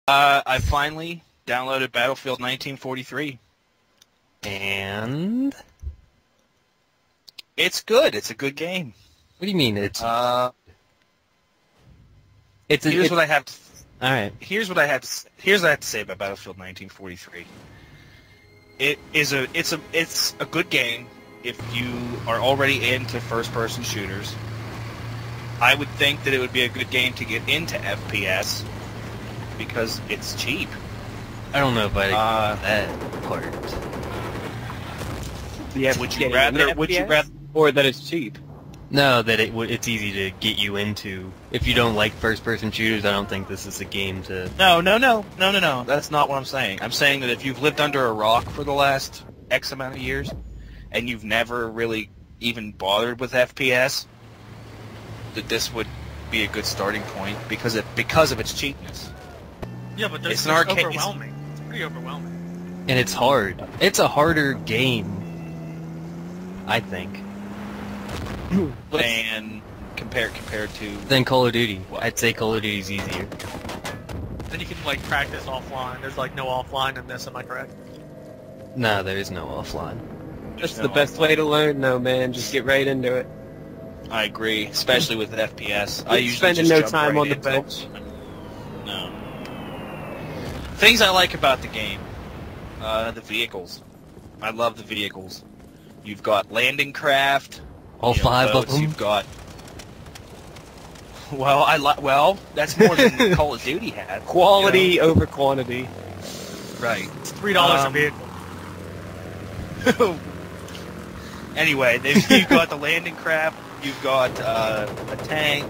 I finally downloaded Battlefield 1943. And? It's good. It's a good game. What do you mean it's... Here's what I have to... Alright. Here's what I have to say about Battlefield 1943. It's a good game if you are already into first-person shooters. I would think that it would be a good game to get into FPS because it's cheap. I don't know if I that part. Yeah, would you rather or that it's cheap? No, that it's easy to get you into. If you don't like first-person shooters, I don't think this is a game to... No. That's not what I'm saying. I'm saying that if you've lived under a rock for the last X amount of years, and you've never really even bothered with FPS, that this would be a good starting point because of its cheapness. Yeah, but it's overwhelming. It's pretty overwhelming. And it's hard. It's a harder game, I think. And compared to... Than Call of Duty. I'd say Call of Duty's easier. Then you can, like, practice offline. There's, like, no offline in this, am I correct? No, there is no offline. That's the best way to learn, though, man. Just get right into it. I agree, especially with FPS. I usually spending no time on the into bench. No. Things I like about the game. The vehicles. I love the vehicles. You've got landing craft. All five of them? You've got... Well, that's more than Call of Duty had. Quality over quantity. Right. It's $3 a vehicle. Anyway, you've got the landing craft. You've got a tank,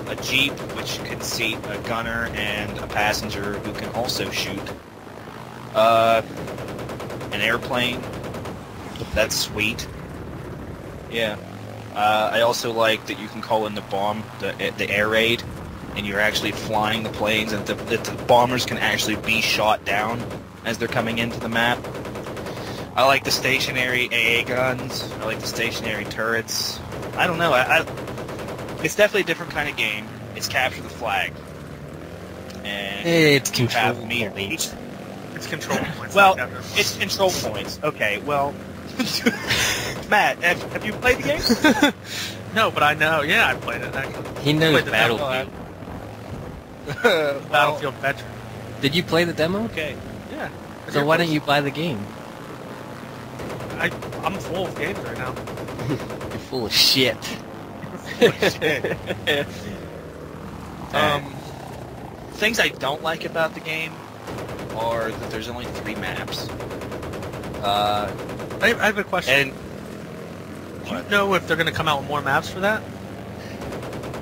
a jeep, which can seat a gunner and a passenger who can also shoot. An airplane. That's sweet. Yeah. I also like that you can call in the air raid, and you're actually flying the planes, and that the bombers can actually be shot down as they're coming into the map. I like the stationary AA guns. I like the stationary turrets. I don't know. It's definitely a different kind of game. It's capture the flag. And it's you control have me. points. It's control points. Well, it's control points. Okay, well... Matt, have you played the game? No, but I know. Yeah, I played it, actually. He knows Played the Battlefield. Battlefield veteran. Did you play the demo? Okay. Yeah. So why don't you buy the game? I'm full of games right now. You're full of shit. Things I don't like about the game are that there's only 3 maps. I have a question. Do you know if they're going to come out with more maps for that?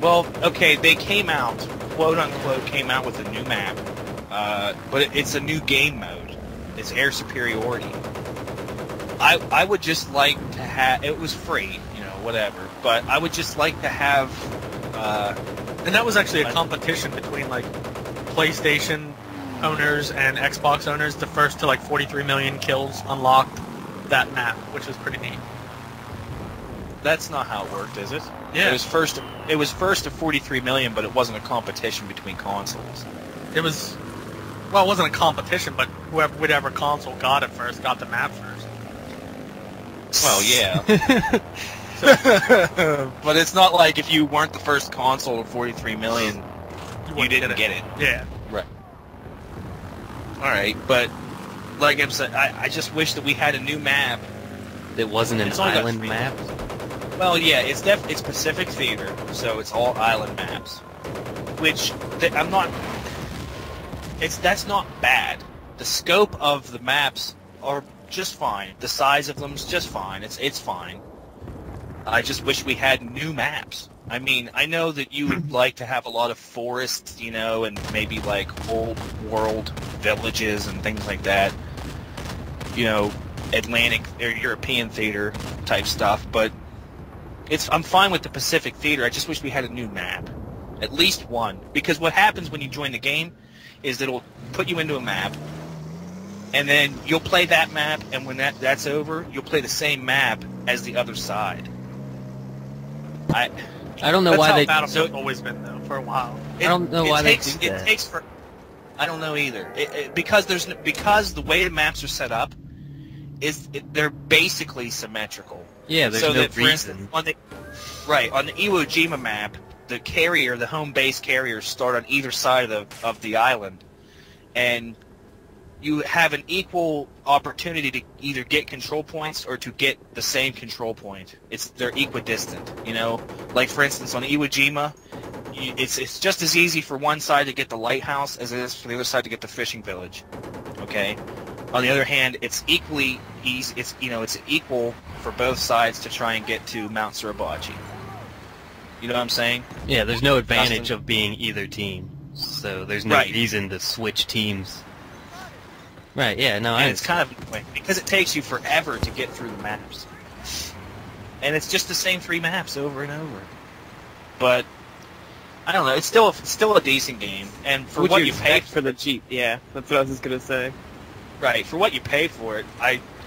Well, okay, they came out, quote-unquote, came out with a new map, but it's a new game mode. It's air superiority. I would just like to have... It was free, whatever, but I would just like to have... and that was actually a competition between, like, PlayStation owners and Xbox owners. The first to, like, 43 million kills unlocked that map, which was pretty neat. That's not how it worked, is it? Yeah. It was first to 43 million, but it wasn't a competition between consoles. It was... Well, it wasn't a competition, but whatever console got it first got the map first. Well, yeah. But it's not like if you weren't the first console of 43 million, you didn't get it. Yeah. Right. Alright, but like I'm saying, I just wish that we had a new map. It wasn't an island map? Well, yeah, it's Pacific Theater, so it's all island maps. Which, that's not bad. The scope of the maps are just fine. The size of them's just fine. It's fine. I just wish we had new maps. I mean, I know that you would like to have a lot of forests, and maybe like old world villages and things like that. Atlantic or European theater type stuff, but I'm fine with the Pacific Theater. I just wish we had a new map. At least one. Because what happens when you join the game is it'll put you into a map, and then you'll play that map, and when that's over, you'll play the same map as the other side. I don't know why That's they... how Battlefield's always been, though, for a while. I don't know why they do that. I don't know either. Because the way the maps are set up, they're basically symmetrical. Yeah, there's so no that, for reason. instance, on the Iwo Jima map, the home base carriers start on either side of the island, and you have an equal opportunity to either get control points or to get the same control point. They're equidistant, you know? Like, for instance, on Iwo Jima, it's just as easy for one side to get the lighthouse as it is for the other side to get the fishing village, okay? On the other hand, it's equally easy, it's equal for both sides to try and get to Mount Suribachi. You know what I'm saying? Yeah, there's no advantage of being either team, so there's no reason to switch teams. Right, yeah, no, and it's kind of annoying because it takes you forever to get through the maps. And it's just the same 3 maps over and over. But I don't know, it's still a decent game, and for what you pay for the cheap, yeah, that's what I was just gonna say. Right, for what you pay for it,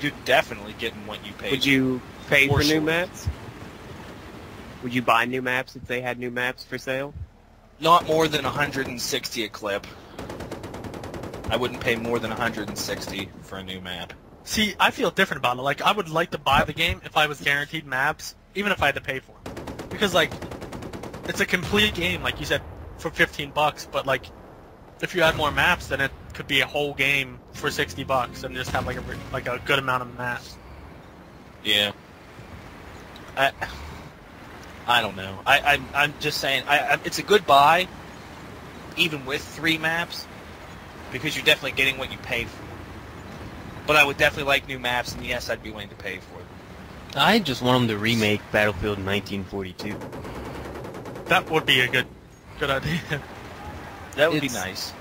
you're definitely getting what you pay. Would you pay for sure. new maps? Would you buy new maps if they had new maps for sale? Not more than 160 a clip. I wouldn't pay more than 160 for a new map. See, I feel different about it. Like, I would like to buy the game if I was guaranteed maps, even if I had to pay for them. Because, like, it's a complete game, like you said, for $15, but, like, if you add more maps, then it could be a whole game for $60 and just have, like, a good amount of maps. Yeah. I don't know. I'm just saying, it's a good buy, even with 3 maps, because you're definitely getting what you pay for. But I would definitely like new maps, and yes, I'd be willing to pay for it. I just want them to remake Battlefield 1942. That would be a good idea. That would be nice.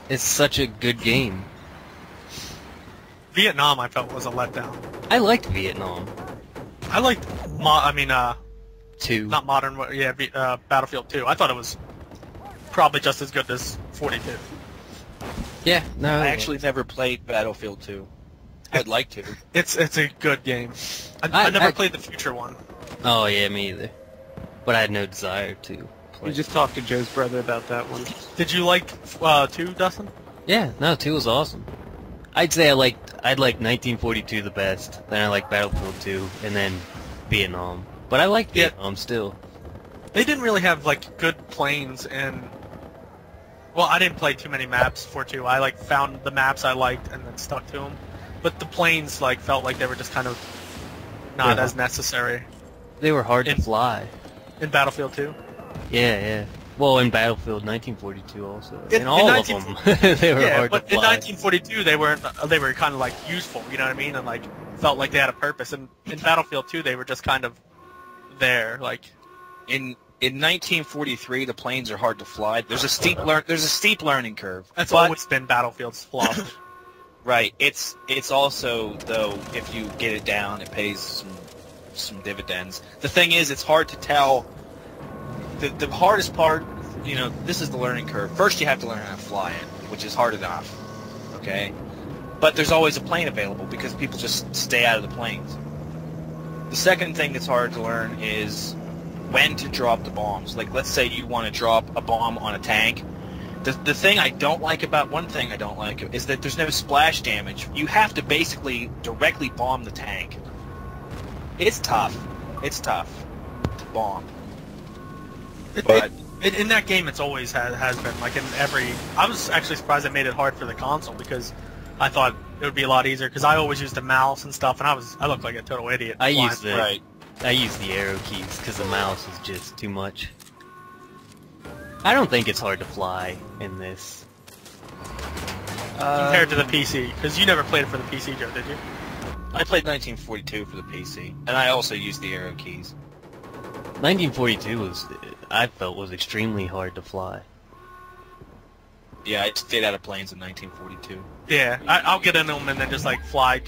It's such a good game. Vietnam, I felt, was a letdown. I liked Vietnam. I liked, 2. not modern, Battlefield 2. I thought it was probably just as good as 42. Yeah, no. I actually never played Battlefield 2. I'd like to. It's a good game. I never played the future one. Oh yeah, me either. But I had no desire to play. You just talked to Joe's brother about that one. Did you like 2, Dustin? Yeah, no, 2 was awesome. I'd say I'd like 1942 the best, then I like Battlefield 2, and then Vietnam. But I like Vietnam still. They didn't really have like good planes, and well, I didn't play too many maps for 2. I like found the maps I liked and then stuck to them. But the planes like felt like they were just kind of not as necessary. They were hard to fly. In Battlefield 2? Yeah, yeah. Well, in Battlefield 1942 also. In all of them, they were hard to fly. But in 1942 they weren't. They were kind of like useful, you know what I mean, and like felt like they had a purpose. And in Battlefield 2 they were just kind of there, like. In 1943, the planes are hard to fly. There's a steep learning curve. That's always been Battlefield's flaw. Right. It's also, though, if you get it down, it pays some dividends. The thing is, it's hard to tell. The hardest part, this is the learning curve. First, you have to learn how to fly it, which is hard enough. Okay. But there's always a plane available because people just stay out of the planes. The second thing that's hard to learn is when to drop the bombs. Like, let's say you want to drop a bomb on a tank. One thing I don't like is that there's no splash damage. You have to basically directly bomb the tank. It's tough. It's tough to bomb. But in that game, it's always has been. Like, in every... I was actually surprised they made it hard for the console, because I thought it would be a lot easier, because I always used the mouse and stuff, and I looked like a total idiot. I use the arrow keys because the mouse is just too much. I don't think it's hard to fly in this. Compared to the PC, because you never played it for the PC, Joe, did you? I played 1942 for the PC, and I also used the arrow keys. 1942 I felt was extremely hard to fly. Yeah, I stayed out of planes in 1942. Yeah, I'll get in them and then just like fly